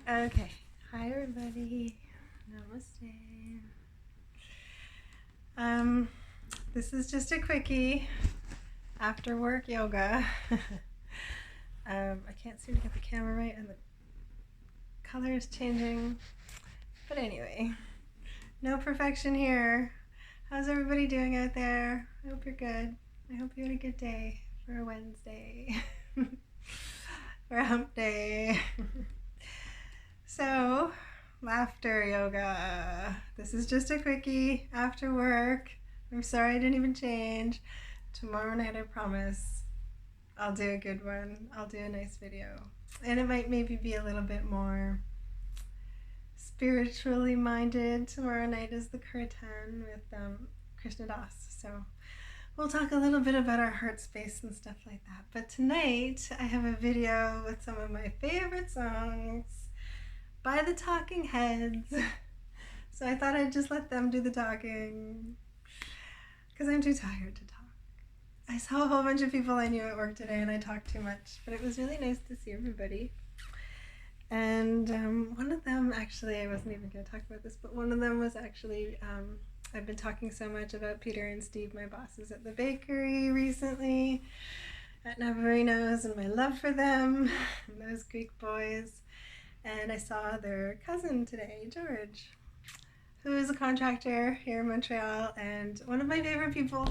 Okay. Hi, everybody. Namaste. Um, this is just a quickie after work yoga. I can't seem to get the camera right and the color is changing. But anyway, no perfection here. How's everybody doing out there? I hope you're good. I hope you had a good day for a Wednesday. For a hump day. So, laughter yoga. This is just a quickie after work. I'm sorry I didn't even change. Tomorrow night, I promise, I'll do a good one. I'll do a nice video. And it might maybe be a little bit more spiritually minded. Tomorrow night is the Kirtan with Krishna Das. So we'll talk a little bit about our heart space and stuff like that. But tonight, I have a video with some of my favorite songs by the Talking Heads. So I thought I'd just let them do the talking because I'm too tired to talk. I saw a whole bunch of people I knew at work today and I talked too much, but it was really nice to see everybody. And one of them, actually, I wasn't even going to talk about this, but one of them was actually, I've been talking so much about Peter and Steve, my bosses at the bakery recently, at Navarino's, and my love for them, and those Greek boys. And I saw their cousin today, George, who is a contractor here in Montreal and one of my favorite people.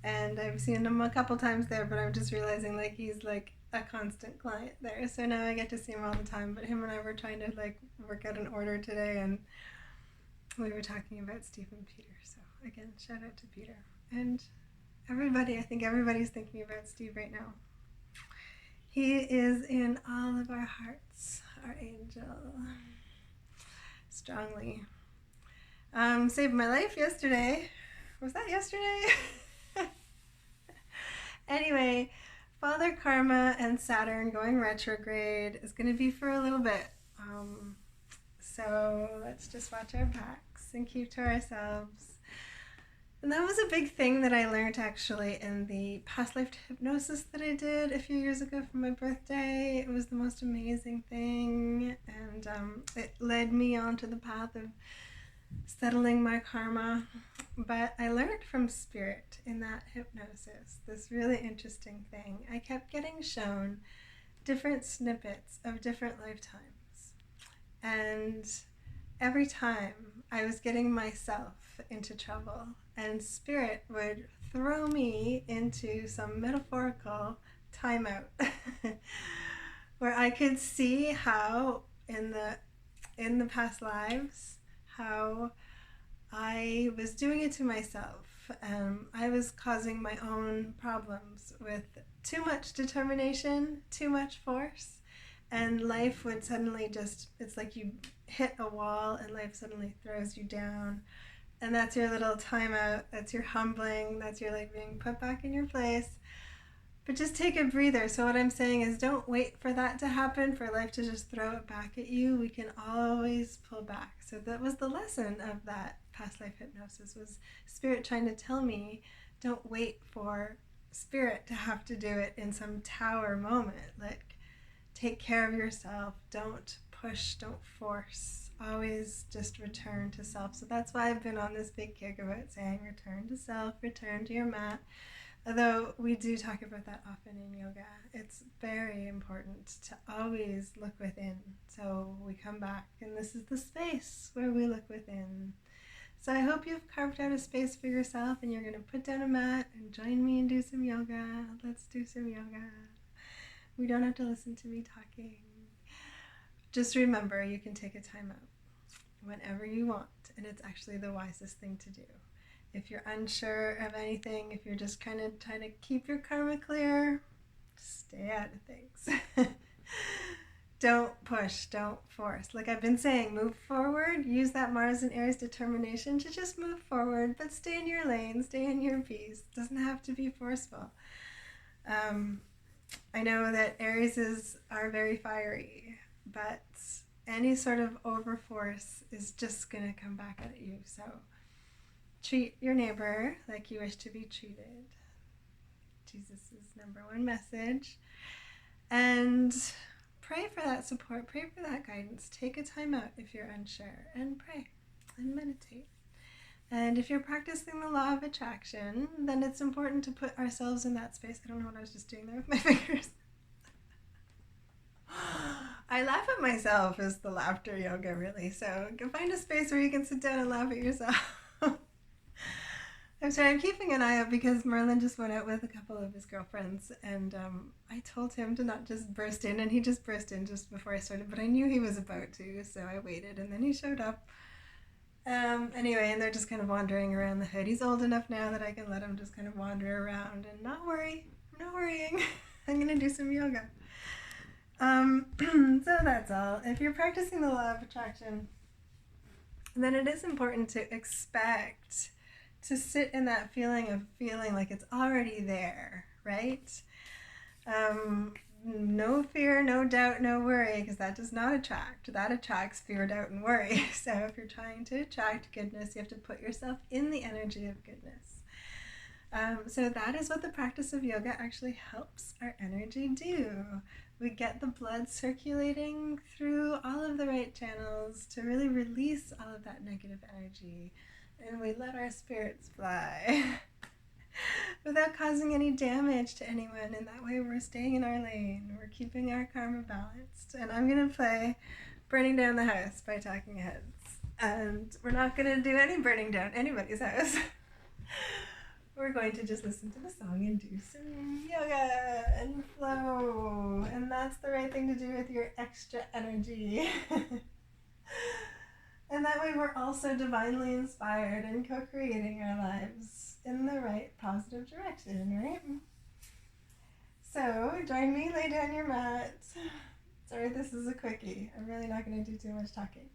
And I've seen him a couple times there, but I'm just realizing like he's like a constant client there. So now I get to see him all the time. But him and I were trying to like work out an order today, and we were talking about Steve and Peter. So again, shout out to Peter and everybody. I think everybody's thinking about Steve right now. He is in all of our hearts, our angel. Strongly. Saved my life yesterday. Was that yesterday? Anyway, Father Karma and Saturn going retrograde is going to be for a little bit. So let's just watch our backs and keep to ourselves. And that was a big thing that I learned actually in the past life hypnosis that I did a few years ago for my birthday. It was the most amazing thing, and it led me onto the path of settling my karma. But I learned from Spirit in that hypnosis this really interesting thing. I kept getting shown different snippets of different lifetimes, and every time I was getting myself into trouble, and Spirit would throw me into some metaphorical timeout where I could see how in the past lives how I was doing it to myself. I was causing my own problems with too much determination, too much force, and life would suddenly just, it's like you hit a wall and life suddenly throws you down. And that's your little timeout, that's your humbling, that's your like being put back in your place. But just take a breather. So what I'm saying is don't wait for that to happen, for life to just throw it back at you. We can always pull back. So that was the lesson of that past life hypnosis, was Spirit trying to tell me, don't wait for Spirit to have to do it in some tower moment. Like, take care of yourself. Don't push, don't force. Always just return to self. So that's why I've been on this big kick about saying return to self, return to your mat. Although we do talk about that often in yoga, it's very important to always look within. So we come back, and this is the space where we look within. So I hope you've carved out a space for yourself, and you're going to put down a mat and join me and do some yoga. Let's do some yoga. We don't have to listen to me talking. Just remember, you can take a time out whenever you want, and it's actually the wisest thing to do. If you're unsure of anything, if you're just kind of trying to keep your karma clear, stay out of things. Don't push, don't force. Like I've been saying, move forward. Use that Mars and Aries determination to just move forward, but stay in your lane, stay in your peace. It doesn't have to be forceful. I know that Aries are very fiery, but any sort of overforce is just going to come back at you. So treat your neighbor like you wish to be treated. Jesus' number one message. And pray for that support, pray for that guidance. Take a time out if you're unsure and pray and meditate. And if you're practicing the law of attraction, then it's important to put ourselves in that space. I don't know what I was just doing there with my fingers. I laugh at myself is the laughter yoga, really. So find a space where you can sit down and laugh at yourself. I'm sorry, I'm keeping an eye out because Merlin just went out with a couple of his girlfriends, and I told him to not just burst in, and he just burst in just before I started, but I knew he was about to, so I waited, and then he showed up. Anyway, and they're just kind of wandering around the hood. He's old enough now that I can let him just kind of wander around and not worry. I'm not worrying. I'm going to do some yoga. So that's all. If you're practicing the law of attraction, then it is important to expect to sit in that feeling of feeling like it's already there, right? No fear, no doubt, no worry, because that does not attract. That attracts fear, doubt, and worry. So if you're trying to attract goodness, you have to put yourself in the energy of goodness. So that is what the practice of yoga actually helps our energy do. We get the blood circulating through all of the right channels to really release all of that negative energy. And we let our spirits fly without causing any damage to anyone. And that way we're staying in our lane. We're keeping our karma balanced. And I'm going to play Burning Down the House by Talking Heads. And we're not going to do any burning down anybody's house. We're going to just listen to the song and do some yoga and flow. And that's the right thing to do with your extra energy. And that way we're also divinely inspired and co-creating our lives in the right positive direction, right? So join me, lay down your mat. Sorry, this is a quickie. I'm really not going to do too much talking.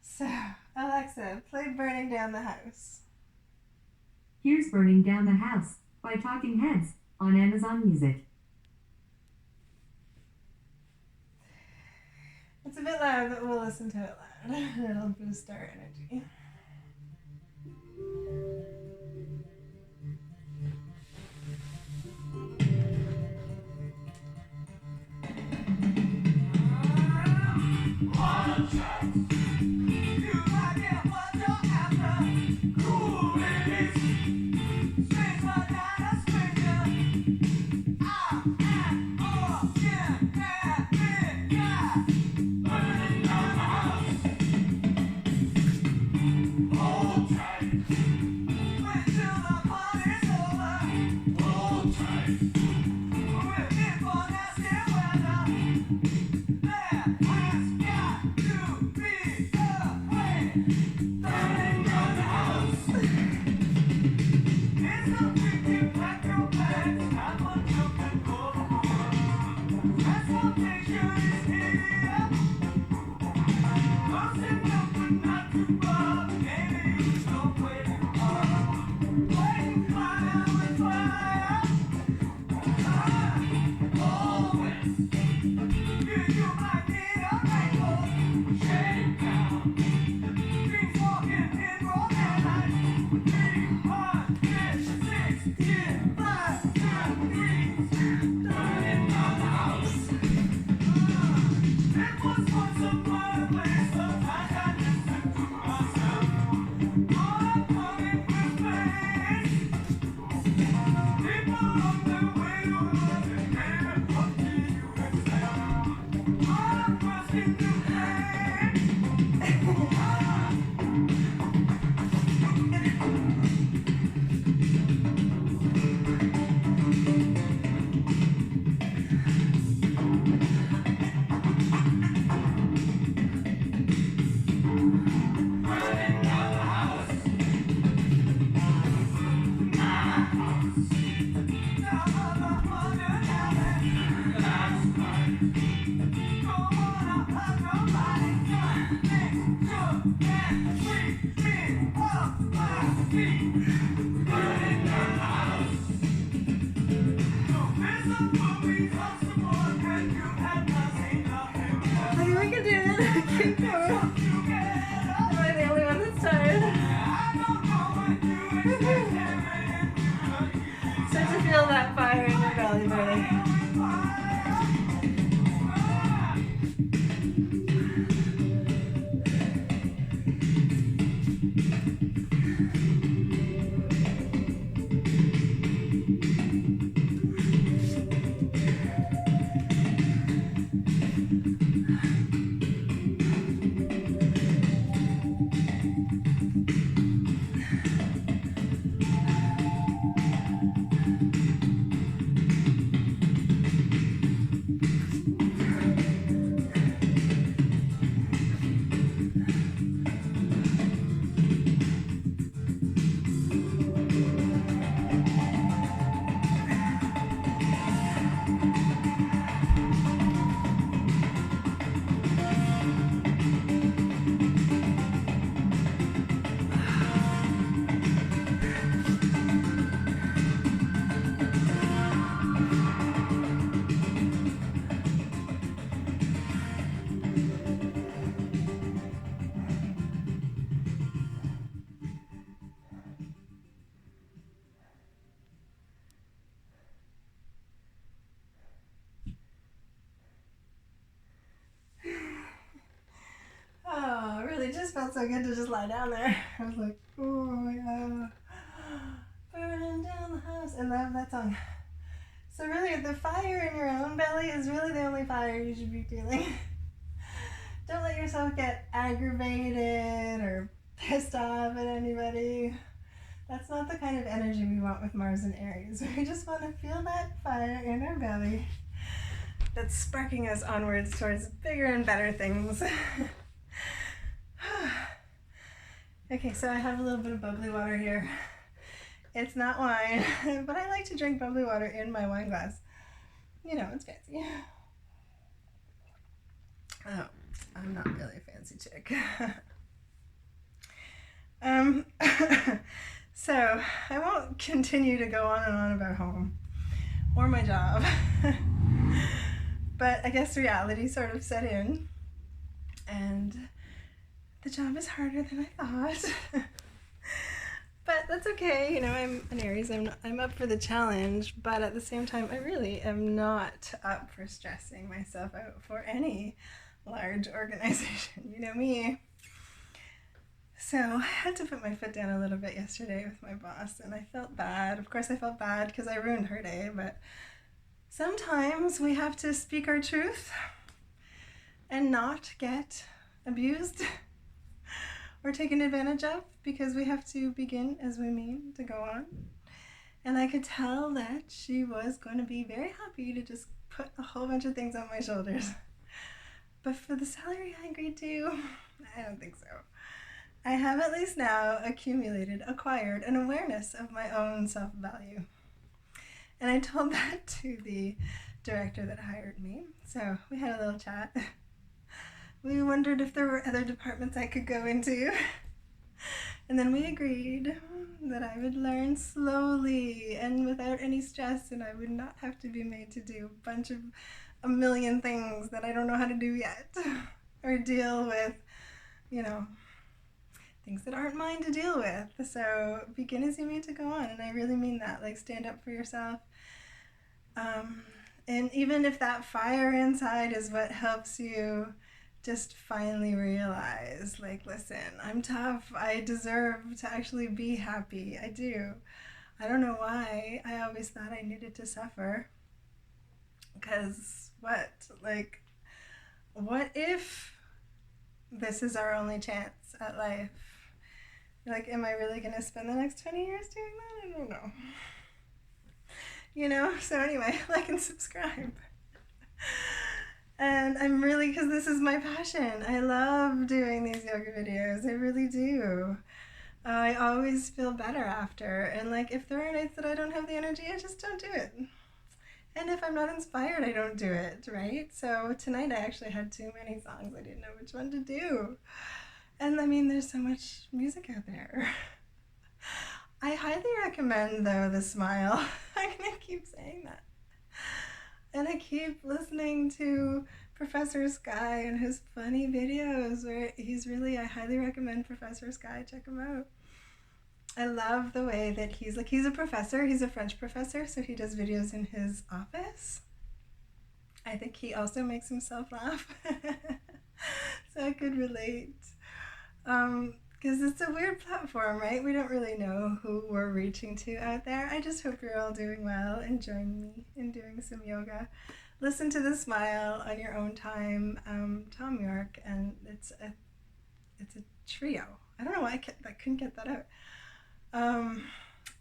So, Alexa, play Burning Down the House. Here's Burning Down the House by Talking Heads on Amazon Music. It's a bit loud, but we'll listen to it loud. It'll boost our energy. Feel that fire in your belly, buddy. felt so good to just lie down there. I was like, oh yeah, burning down the house. I love that song. So really, the fire in your own belly is really the only fire you should be feeling. Don't let yourself get aggravated or pissed off at anybody. That's not the kind of energy we want with Mars and Aries. We just want to feel that fire in our belly that's sparking us onwards towards bigger and better things. Okay, so I have a little bit of bubbly water here. It's not wine, but I like to drink bubbly water in my wine glass. You know, it's fancy. Oh, I'm not really a fancy chick. So I won't continue to go on and on about home or my job. But I guess reality sort of set in, and the job is harder than I thought. But that's okay, you know, I'm an Aries, I'm up for the challenge, but at the same time, I really am not up for stressing myself out for any large organization, you know me. So I had to put my foot down a little bit yesterday with my boss, and I felt bad. Of course I felt bad because I ruined her day, but sometimes we have to speak our truth and not get abused or taken advantage of, because we have to begin as we mean to go on. And I could tell that she was going to be very happy to just put a whole bunch of things on my shoulders. But for the salary I agreed to, I don't think so. I have at least now acquired an awareness of my own self-value. And I told that to the director that hired me. So we had a little chat. We wondered if there were other departments I could go into. And then we agreed that I would learn slowly and without any stress, and I would not have to be made to do a million things that I don't know how to do yet, or deal with, you know, things that aren't mine to deal with. So begin as you mean to go on, and I really mean that. Like, stand up for yourself. And even if that fire inside is what helps you just finally realize, like, listen, I'm tough. I deserve to actually be happy. I do. I don't know why. I always thought I needed to suffer. Because what? Like, what if this is our only chance at life? Like, am I really going to spend the next 20 years doing that? I don't know. You know? So anyway, like and subscribe. And I'm really, because this is my passion. I love doing these yoga videos. I really do. I always feel better after. And like, if there are nights that I don't have the energy, I just don't do it. And if I'm not inspired, I don't do it, right? So tonight I actually had too many songs. I didn't know which one to do. And I mean, there's so much music out there. I highly recommend, though, The Smile. I'm going to keep saying that. And I keep listening to Professor Sky and his funny videos where I highly recommend Professor Sky. Check him out. I love the way that he's a professor. He's a French professor, so he does videos in his office. I think he also makes himself laugh. So I could relate. Because it's a weird platform, right? We don't really know who we're reaching to out there. I just hope you're all doing well and join me in doing some yoga. Listen to The Smile on your own time. Tom York, and it's a trio. I don't know why I couldn't get that out.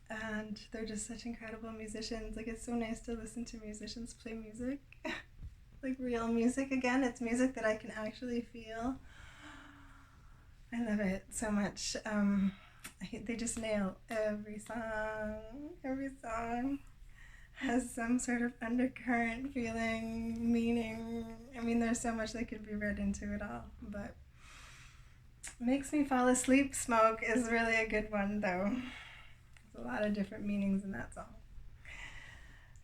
And they're just such incredible musicians. Like, it's so nice to listen to musicians play music. Like real music again. It's music that I can actually feel. I love it so much. They just nail every song. Every song has some sort of undercurrent, feeling, meaning. I mean, there's so much that could be read into it all, but Makes Me Fall Asleep Smoke is really a good one, though. There's a lot of different meanings in that song.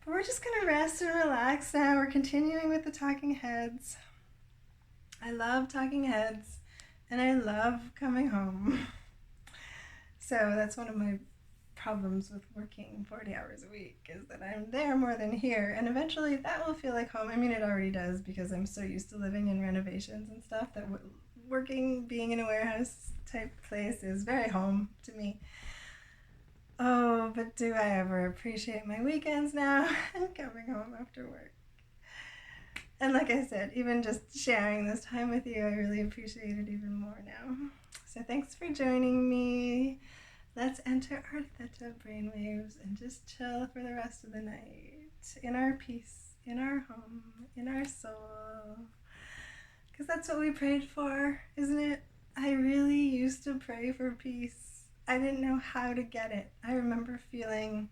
But we're just going to rest and relax now. We're continuing with the Talking Heads. I love Talking Heads. And I love coming home. So that's one of my problems with working 40 hours a week, is that I'm there more than here. And eventually that will feel like home. I mean, it already does, because I'm so used to living in renovations and stuff that being in a warehouse type place is very home to me. Oh, but do I ever appreciate my weekends now and coming home after work. And like I said, even just sharing this time with you, I really appreciate it even more now. So thanks for joining me. Let's enter our theta brainwaves and just chill for the rest of the night in our peace, in our home, in our soul. Because that's what we prayed for, isn't it? I really used to pray for peace. I didn't know how to get it. I remember feeling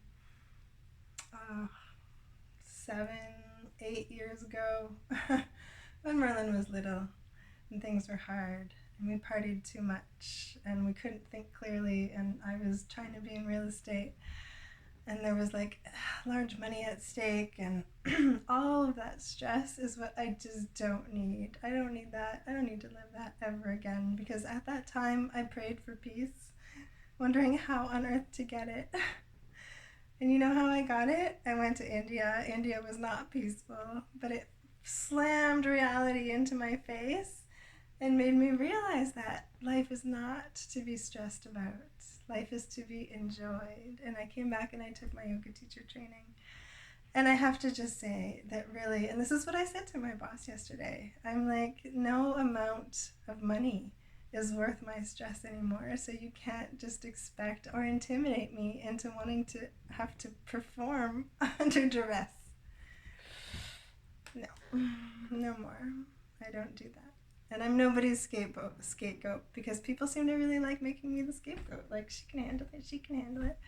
7, 8 years ago when Merlin was little and things were hard and we partied too much and we couldn't think clearly, and I was trying to be in real estate and there was like large money at stake, and all of that stress is what I just don't need. I don't need that. I don't need to live that ever again, because at that time I prayed for peace, wondering how on earth to get it. And you know how I got it? I went to India. India was not peaceful, but it slammed reality into my face and made me realize that life is not to be stressed about. Life is to be enjoyed. And I came back and I took my yoga teacher training. And I have to just say that really, and this is what I said to my boss yesterday, I'm like, no amount of money is worth my stress anymore, so you can't just expect or intimidate me into wanting to have to perform under duress. No more. I don't do that. And I'm nobody's scapegoat, because people seem to really like making me the scapegoat. Like, she can handle it.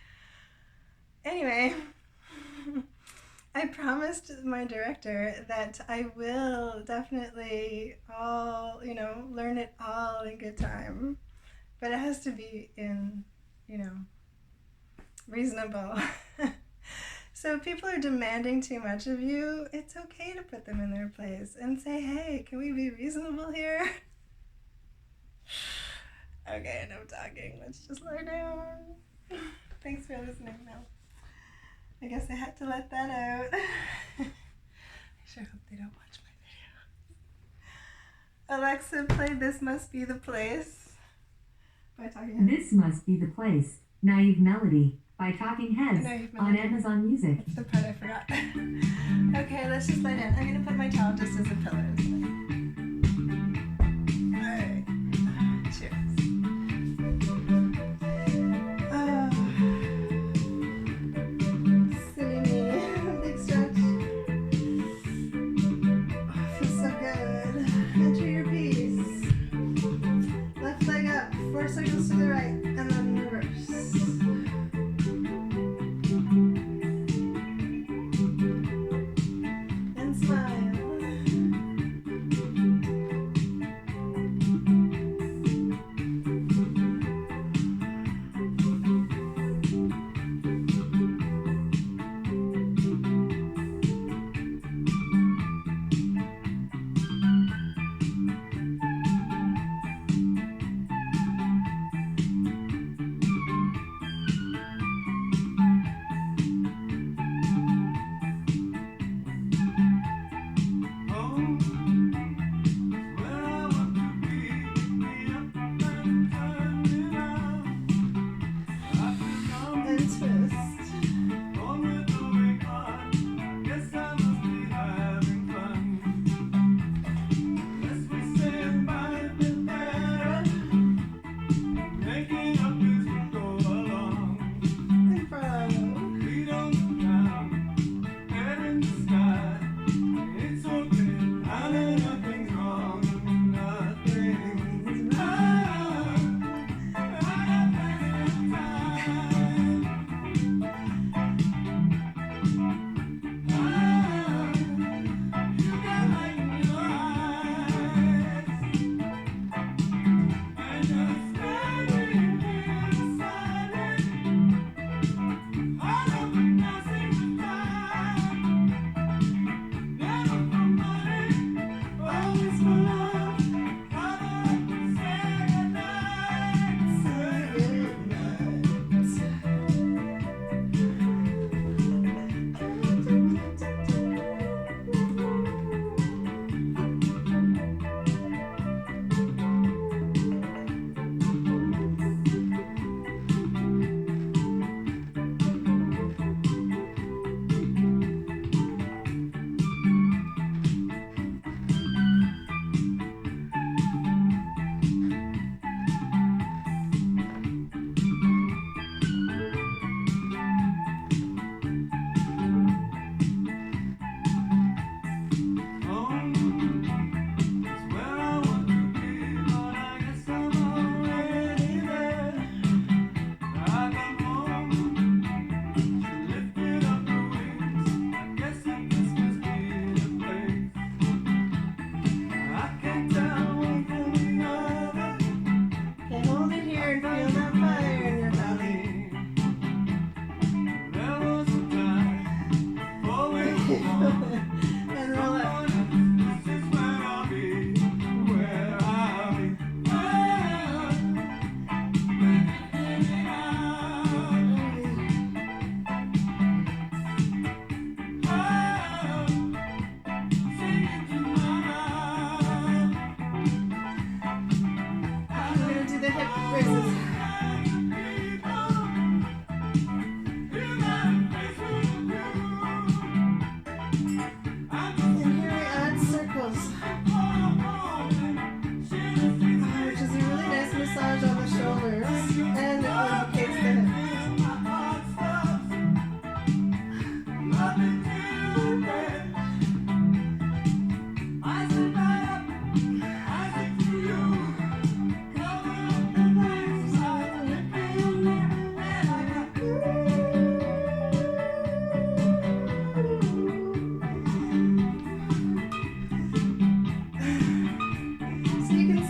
Anyway, I promised my director that I will definitely learn it all in good time. But it has to be in, reasonable. So if people are demanding too much of you, it's okay to put them in their place and say, hey, can we be reasonable here? Okay, enough talking. Let's just lie down. Thanks for listening, Mel. I guess I had to let that out. I sure hope they don't watch my video. Alexa, play This Must Be the Place by Talking Heads. This Must Be the Place, Naive Melody, by Talking Heads, Naive on Melody. Amazon Music. That's the part I forgot. Okay, let's just lie down. I'm going to put my towel just as a pillow. Alright. Cheers. Silly me. Big stretch. Feels so good. Enter your peace. Left leg up. 4 cycles to the right. And then reverse. And smile.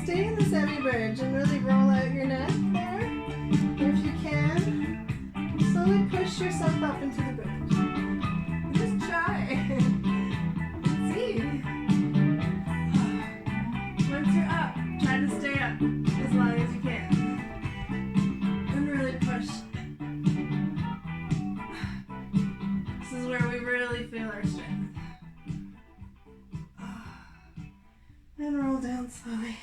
stay in the semi-bridge and really roll out your neck there. If you can, slowly push yourself up into the bridge. Just try. Let's see. Once you're up, try to stay up as long as you can. And really push. This is where we really feel our strength. And roll down slowly.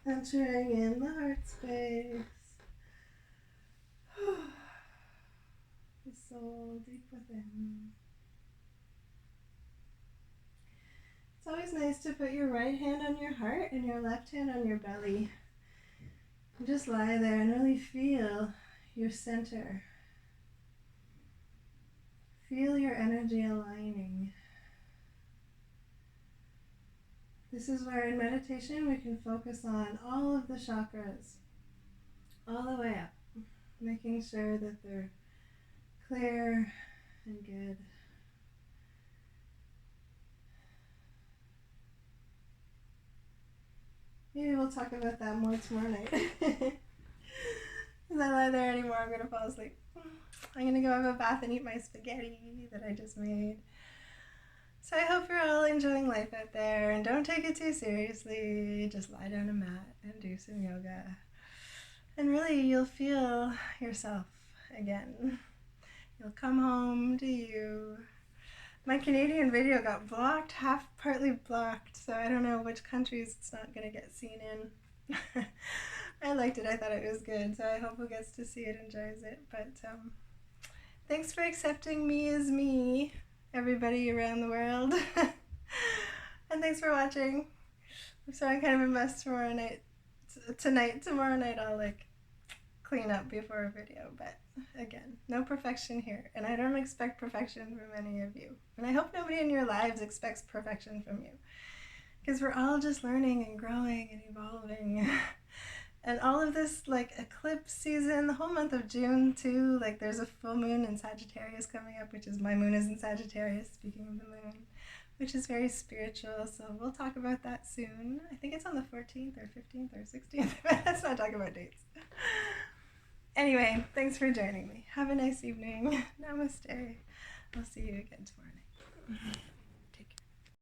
Entering in the heart space. The soul deep within. It's always nice to put your right hand on your heart and your left hand on your belly. And just lie there and really feel your center. Feel your energy aligning. This is where in meditation we can focus on all of the chakras, all the way up, making sure that they're clear and good. Maybe we'll talk about that more tomorrow night. As I lie there anymore, I'm going to fall asleep. I'm going to go have a bath and eat my spaghetti that I just made. So I hope you're all enjoying life out there and don't take it too seriously. Just lie down on a mat and do some yoga. And really you'll feel yourself again. You'll come home to you. My Canadian video got blocked, partly blocked, so I don't know which countries it's not going to get seen in. I liked it. I thought it was good, so I hope who gets to see it enjoys it. But thanks for accepting me as me, everybody around the world. And thanks for watching. I'm sorry I'm kind of a mess tomorrow night. Tomorrow night I'll clean up before a video, but again, no perfection here. And I don't expect perfection from any of you. And I hope nobody in your lives expects perfection from you. Because we're all just learning and growing and evolving. And all of this eclipse season, the whole month of June too, there's a full moon in Sagittarius coming up, which is my moon is in Sagittarius, speaking of the moon, which is very spiritual, so we'll talk about that soon. I think it's on the 14th or 15th or 16th. Let's not talk about dates. Anyway, thanks for joining me. Have a nice evening. Namaste. I'll see you again tomorrow night.